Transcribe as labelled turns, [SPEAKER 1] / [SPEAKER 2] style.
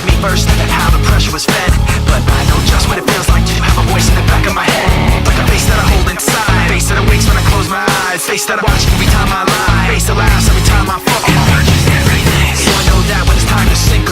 [SPEAKER 1] asked me first how the pressure was fed, but I know just what it feels like to have a voice in the back of my head, like a face that I hold inside, face that awakes when I close my eyes, face that I watch every time I lie, face that laughs every time I fall. So I know that when it's time to sink